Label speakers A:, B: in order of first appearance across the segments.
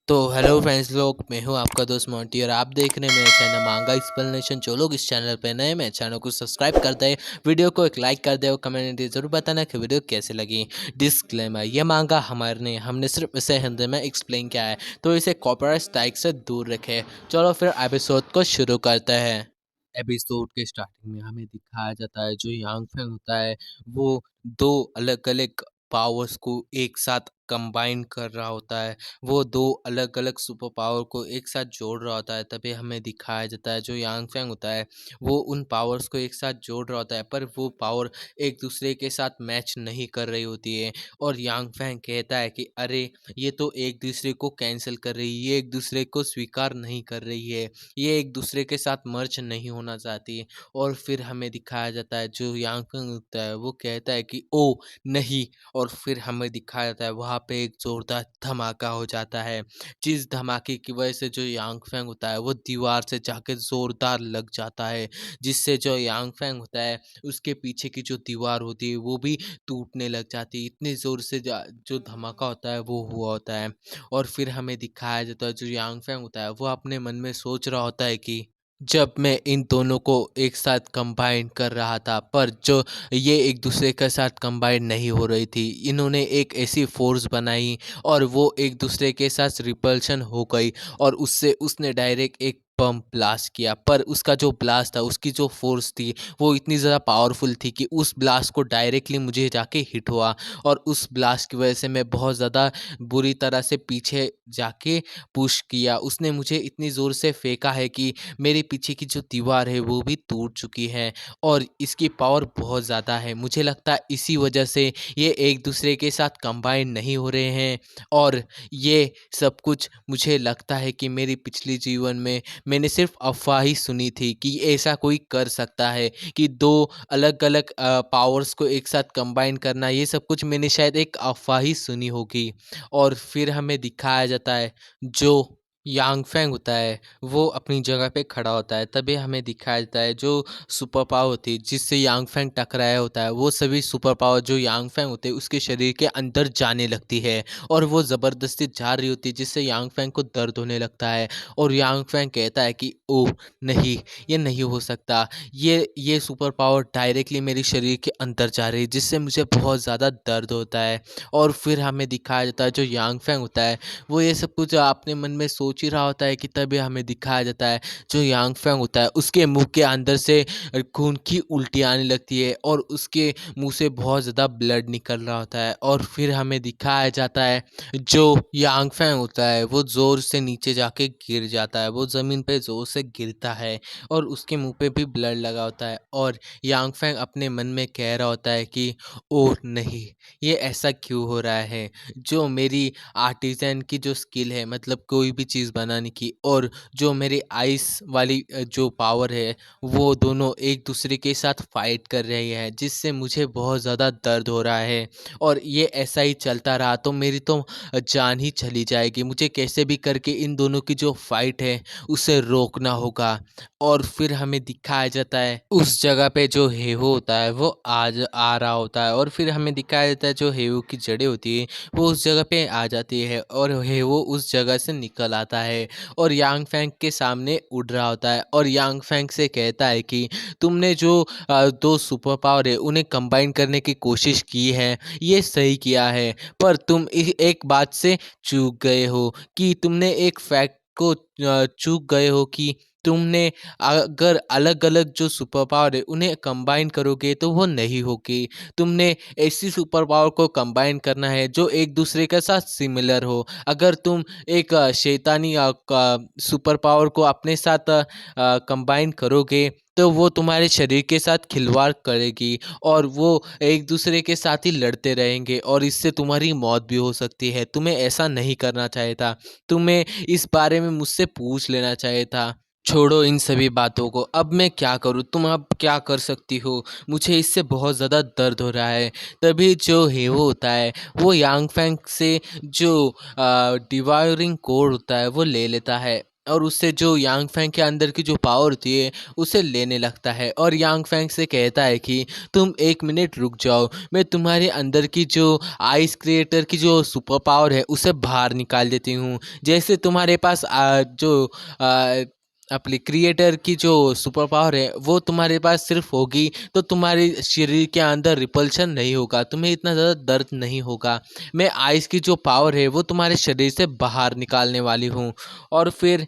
A: तो hello friends लोग, मैं हूं आपका दोस्त मोंटी और आप देख रहे हैं मेरे चैनल मांगा एक्सप्लेनेशन। जो लोग इस चैनल पे नए, मेरे चैनल को सब्सक्राइब कर दे, वीडियो को एक लाइक कर दे और कमेंट में जरूर बताना कि वीडियो कैसे लगी। डिस्क्लेमर, ये मांगा हमने सिर्फ इसे हिंदी में एक्सप्लेन किया है, तो इसे कॉपीराइट स्ट्राइक से दूर रखें। चलो फिर एपिसोड को शुरू करते हैं। एपिसोड के स्टार्टिंग में हमें दिखाया जाता है जो यांग फेंग होता है वो दो अलग अलग पावर्स को एक साथ कंबाइन कर रहा होता है। वो दो अलग अलग सुपर पावर को एक साथ जोड़ रहा होता है। तभी हमें दिखाया जाता है जो यांग फेंग होता है वो उन पावर्स को एक साथ जोड़ रहा होता है, पर वो पावर एक दूसरे के साथ मैच नहीं कर रही होती है। और यांग फेंग कहता है कि अरे, ये तो एक दूसरे को कैंसिल कर रही है, ये एक दूसरे को स्वीकार नहीं कर रही है, ये एक दूसरे के साथ मर्ज नहीं होना चाहती। और फिर हमें दिखाया जाता है जो यांगफंग होता है वो कहता है कि ओ नहीं। और फिर हमें दिखाया जाता है वहाँ पे एक जोरदार धमाका हो जाता है, जिस धमाके की वजह से जो यांगफेंग होता है वो दीवार से जाके जोरदार लग जाता है, जिससे जो यांगफेंग होता है उसके पीछे की जो दीवार होती है वो भी टूटने लग जाती है। इतनी जोर से जो धमाका होता है वो हुआ होता है। और फिर हमें दिखाया जाता है जो यांगफेंग होता है वो अपने मन में सोच रहा होता है कि जब मैं इन दोनों को एक साथ कंबाइन कर रहा था, पर जो ये एक दूसरे के साथ कंबाइन नहीं हो रही थी, इन्होंने एक ऐसी फोर्स बनाई और वो एक दूसरे के साथ रिपल्शन हो गई। और उससे उसने डायरेक्ट एक बम ब्लास्ट किया, पर उसका जो ब्लास्ट था, उसकी जो फोर्स थी वो इतनी ज़्यादा पावरफुल थी कि उस ब्लास्ट को डायरेक्टली मुझे जाके हिट हुआ। और उस ब्लास्ट की वजह से मैं बहुत ज़्यादा बुरी तरह से पीछे जाके पुश किया। उसने मुझे इतनी ज़ोर से फेंका है कि मेरे पीछे की जो दीवार है वो भी टूट चुकी है। और इसकी पावर बहुत ज़्यादा है। मुझे लगता है इसी वजह से ये एक दूसरे के साथ कंबाइन नहीं हो रहे हैं। और ये सब कुछ मुझे लगता है कि मेरी पिछली जीवन में मैंने सिर्फ अफवाह ही सुनी थी कि ऐसा कोई कर सकता है कि दो अलग अलग पावर्स को एक साथ कंबाइन करना, ये सब कुछ मैंने शायद एक अफवाह ही सुनी होगी। और फिर हमें दिखाया जाता है जो यांगफेंग होता है वो अपनी जगह पे खड़ा होता है। तभी हमें दिखाया जाता है जो सुपर पावर होती है जिससे यांगफेंग टकराया होता है, वो सभी सुपर पावर जो यांगफेंग होते हैं उसके शरीर के अंदर जाने लगती है। और वो ज़बरदस्ती जा रही होती है जिससे यांगफेंग को दर्द होने लगता है। और यांगफेंग कहता है कि ओह नहीं, ये नहीं हो सकता, ये सुपर पावर डायरेक्टली मेरे शरीर के अंदर जा रही है जिससे मुझे बहुत ज़्यादा दर्द होता है। और फिर हमें दिखाया जाता है जो यांगफेंग होता है वो ये सब कुछ अपने मन में सोच ही रहा होता है कि तभी हमें दिखाया जाता है जो यांगफेंग होता है उसके मुंह के अंदर से खून की उल्टी आने लगती है और उसके मुंह से बहुत ज़्यादा ब्लड निकल रहा होता है। और फिर हमें दिखाया जाता है जो यांगफेंग होता है वो ज़ोर से नीचे जाके गिर जाता है, वो ज़मीन पे ज़ोर से गिरता है और उसके मुंह पे भी ब्लड लगा होता है। और यांगफेंग अपने मन में कह रहा होता है कि ओह नहीं, ये ऐसा क्यों हो रहा है। जो मेरी आर्टिज़न की जो स्किल है, मतलब कोई भी चीज़ बनाने की, और जो मेरी आइस वाली जो पावर है वो दोनों एक दूसरे के साथ फाइट कर रही है जिससे मुझे बहुत ज़्यादा दर्द हो रहा है। और ये ऐसा ही चलता रहा तो मेरी तो जान ही चली जाएगी। मुझे कैसे भी करके इन दोनों की जो फाइट है उसे रोकना होगा। और फिर हमें दिखाया जाता है उस जगह पे जो हेहो होता है वो आज आ रहा होता है। और फिर हमें दिखाया जाता है जो हेहो की जड़ें होती है वो उस जगह पे आ जाती है और हेवो उस जगह से निकल आता है और यांग फैंग के सामने उड़ रहा होता है। और यांग फैंग से कहता है कि तुमने जो दो सुपर पावर है उन्हें कंबाइन करने की कोशिश की है, ये सही किया है, पर तुम एक बात से चूक गए हो कि तुमने एक फैक्ट को चूक गए हो कि तुमने अगर अलग अलग जो सुपर पावर है उन्हें कंबाइन करोगे तो वो नहीं होगी। तुमने ऐसी सुपर पावर को कंबाइन करना है जो एक दूसरे के साथ सिमिलर हो। अगर तुम एक शैतानी सुपर पावर को अपने साथ कंबाइन करोगे तो वो तुम्हारे शरीर के साथ खिलवाड़ करेगी और वो एक दूसरे के साथ ही लड़ते रहेंगे और इससे तुम्हारी मौत भी हो सकती है। तुम्हें ऐसा नहीं करना चाहिए था, तुम्हें इस बारे में मुझसे पूछ लेना चाहिए था। छोड़ो इन सभी बातों को, अब मैं क्या करूँ, तुम अब क्या कर सकती हो, मुझे इससे बहुत ज़्यादा दर्द हो रहा है। तभी जो हेवो होता है वो यांग फैंग से जो डिवायरिंग कोड होता है वो ले लेता है और उससे जो यांग फैंग के अंदर की जो पावर होती है उसे लेने लगता है और यांग फैंग से कहता है कि तुम 1 मिनट रुक जाओ, मैं तुम्हारे अंदर की जो आइस क्रिएटर की जो सुपर पावर है उसे बाहर निकाल देती हूँ। जैसे तुम्हारे पास आ, अपनी क्रिएटर की जो सुपर पावर है वो तुम्हारे पास सिर्फ होगी तो तुम्हारे शरीर के अंदर रिपल्शन नहीं होगा, तुम्हें इतना ज़्यादा दर्द नहीं होगा। मैं आइस की जो पावर है वो तुम्हारे शरीर से बाहर निकालने वाली हूँ और फिर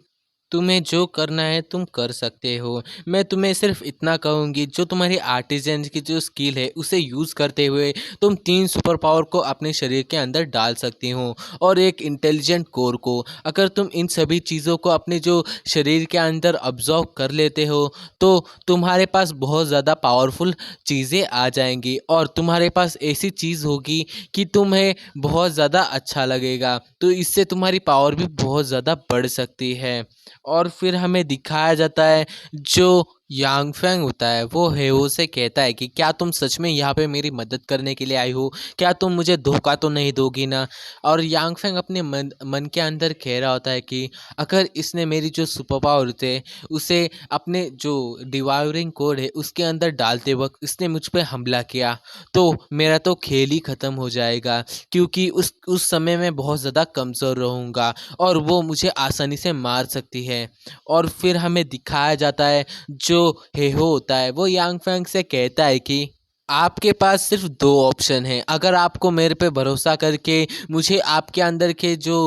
A: तुम्हें जो करना है तुम कर सकते हो। मैं तुम्हें सिर्फ इतना कहूँगी, जो तुम्हारी आर्टिजन की जो स्किल है उसे यूज़ करते हुए तुम 3 सुपर पावर को अपने शरीर के अंदर डाल सकती हो और एक इंटेलिजेंट कोर को। अगर तुम इन सभी चीज़ों को अपने जो शरीर के अंदर ऑब्जर्व कर लेते हो तो तुम्हारे पास बहुत ज़्यादा पावरफुल चीज़ें आ जाएंगी और तुम्हारे पास ऐसी चीज़ होगी कि तुम्हें बहुत ज़्यादा अच्छा लगेगा, तो इससे तुम्हारी पावर भी बहुत ज़्यादा बढ़ सकती है। और फिर हमें दिखाया जाता है जो यांग फैंग होता है वो हेहो से कहता है कि क्या तुम सच में यहाँ पे मेरी मदद करने के लिए आई हो, क्या तुम मुझे धोखा तो नहीं दोगी ना। और यांग फैंग अपने मन के अंदर कह रहा होता है कि अगर इसने मेरी जो सुपर पावर थे उसे अपने जो डिवाइवरिंग कोड है उसके अंदर डालते वक्त इसने मुझ पर हमला किया तो मेरा तो खेल ही ख़त्म हो जाएगा, क्योंकि उस समय मैं बहुत ज़्यादा कमज़ोर रहूँगा और वो मुझे आसानी से मार सकती है। और फिर हमें दिखाया जाता है जो हेहो होता है वो यांग फैंग से कहता है कि आपके पास सिर्फ 2 ऑप्शन हैं। अगर आपको मेरे पे भरोसा करके मुझे आपके अंदर के जो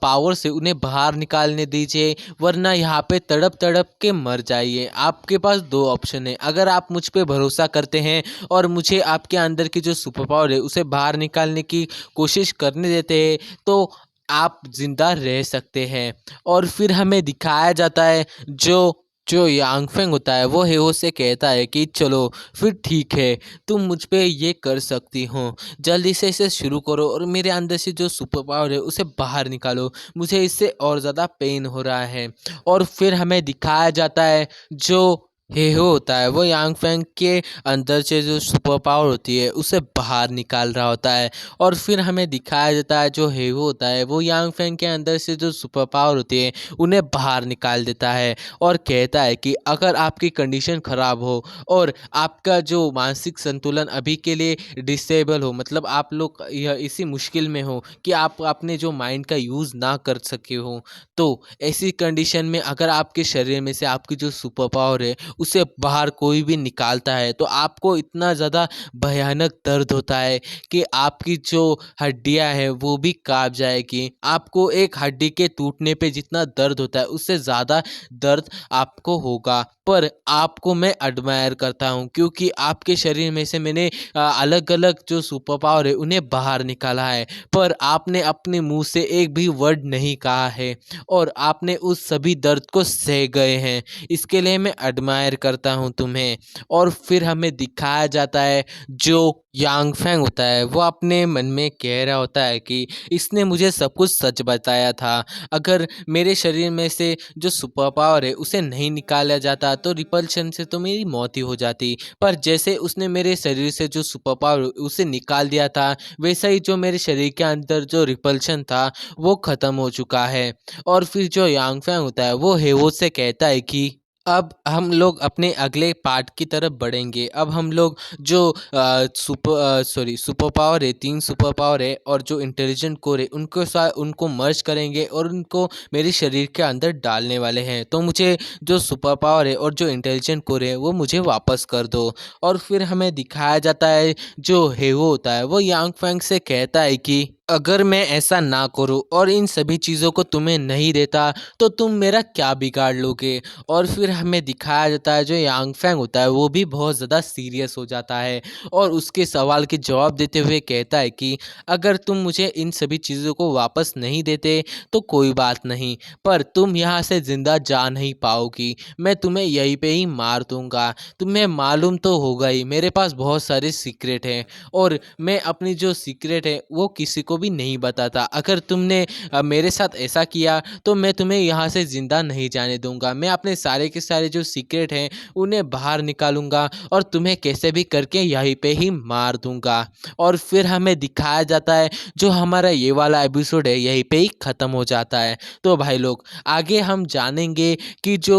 A: पावर्स है उन्हें बाहर निकालने दीजिए, वरना यहाँ पे तड़प तड़प के मर जाइए। आपके पास 2 ऑप्शन है। अगर आप मुझ पे भरोसा करते हैं और मुझे आपके अंदर की जो सुपर पावर है उसे बाहर निकालने की कोशिश करने देते हैं तो आप जिंदा रह सकते हैं। और फिर हमें दिखाया जाता है जो जो यांगफेंग होता है वो हेहो से कहता है कि चलो फिर ठीक है, तुम मुझ पे ये कर सकती हो, जल्दी से इसे शुरू करो और मेरे अंदर से जो सुपर पावर है उसे बाहर निकालो, मुझे इससे और ज़्यादा पेन हो रहा है। और फिर हमें दिखाया जाता है जो हेहो होता है वो यांग फैंग के अंदर से जो सुपर पावर होती है उसे बाहर निकाल रहा होता है। और फिर हमें दिखाया जाता है जो हेहो होता है वो यांग फैंग के अंदर से जो सुपर पावर होती है उन्हें बाहर निकाल देता है और कहता है कि अगर आपकी कंडीशन ख़राब हो और आपका जो मानसिक संतुलन अभी के लिए डिसेबल हो, मतलब आप लोग यह इसी मुश्किल में हो कि आप अपने जो माइंड का यूज़ ना कर सके हो, तो ऐसी कंडीशन में अगर आपके शरीर में से आपकी जो सुपर पावर है उसे बाहर कोई भी निकालता है तो आपको इतना ज़्यादा भयानक दर्द होता है कि आपकी जो हड्डियां हैं वो भी काँप जाएगी। आपको एक हड्डी के टूटने पे जितना दर्द होता है उससे ज़्यादा दर्द आपको होगा। पर आपको मैं एडमायर करता हूँ क्योंकि आपके शरीर में से मैंने अलग अलग जो सुपर पावर है उन्हें बाहर निकाला है, पर आपने अपने मुंह से एक भी वर्ड नहीं कहा है और आपने उस सभी दर्द को सह गए हैं। इसके लिए मैं एडमायर करता हूँ तुम्हें। और फिर हमें दिखाया जाता है जो यांग फैंग होता है वो अपने मन में कह रहा होता है कि इसने मुझे सब कुछ सच बताया था। अगर मेरे शरीर में से जो सुपर पावर है उसे नहीं निकाला जाता तो रिपल्शन से तो मेरी मौत ही हो जाती, पर जैसे उसने मेरे शरीर से जो सुपर पावर उसे निकाल दिया था वैसा ही जो मेरे शरीर के अंदर जो रिपल्शन था वो ख़त्म हो चुका है। और फिर जो यांग फैंग होता है वो हेवो से कहता है कि अब हम लोग अपने अगले पार्ट की तरफ बढ़ेंगे। अब हम लोग जो सुपर पावर है, 3 सुपर पावर है और जो इंटेलिजेंट कोर है उनको साथ उनको मर्ज करेंगे और उनको मेरे शरीर के अंदर डालने वाले हैं। तो मुझे जो सुपर पावर है और जो इंटेलिजेंट कोर है वो मुझे वापस कर दो। और फिर हमें दिखाया जाता है जो हेवो होता है वो यांग फैंग से कहता है कि अगर मैं ऐसा ना करूं और इन सभी चीज़ों को तुम्हें नहीं देता तो तुम मेरा क्या बिगाड़ लोगे। और फिर हमें दिखाया जाता है जो यांग फैंग होता है वो भी बहुत ज़्यादा सीरियस हो जाता है और उसके सवाल के जवाब देते हुए कहता है कि अगर तुम मुझे इन सभी चीज़ों को वापस नहीं देते तो कोई बात नहीं, पर तुम यहाँ से ज़िंदा जा नहीं पाओगी, मैं तुम्हें यहीं पे ही मार दूँगा। तुम्हें मालूम तो होगा ही मेरे पास बहुत सारे सीक्रेट हैं और मैं अपनी जो सीक्रेट है वो किसी को भी नहीं बताता। अगर तुमने मेरे साथ ऐसा किया तो मैं तुम्हें यहाँ से ज़िंदा नहीं जाने दूंगा। मैं अपने सारे के सारे जो सीक्रेट हैं उन्हें बाहर निकालूंगा और तुम्हें कैसे भी करके यहीं पे ही मार दूंगा। और फिर हमें दिखाया जाता है जो हमारा ये वाला एपिसोड है यहीं पे ही ख़त्म हो जाता है। तो भाई लोग आगे हम जानेंगे कि जो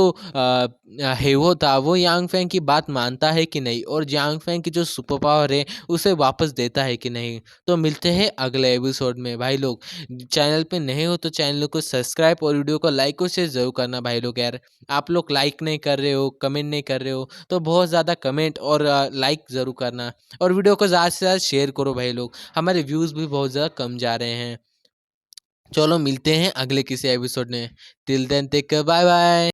A: हेवो था वो यांग फैंग की बात मानता है कि नहीं, और यांग फैंग की जो सुपर पावर है उसे वापस देता है कि नहीं। तो मिलते हैं अगले एपिसोड में। भाई लोग चैनल पे नए हो तो चैनल को सब्सक्राइब और वीडियो को लाइक और शेयर जरूर करना भाई लोग। यार आप लोग लाइक नहीं कर रहे हो, कमेंट नहीं कर रहे हो, तो बहुत ज़्यादा कमेंट और लाइक ज़रूर करना, और वीडियो को ज़्यादा से ज़्यादा शेयर करो भाई लोग। हमारे व्यूज़ भी बहुत ज़्यादा कम जा रहे हैं। चलो मिलते हैं अगले किसी एपिसोड में। Till then take care, bye bye.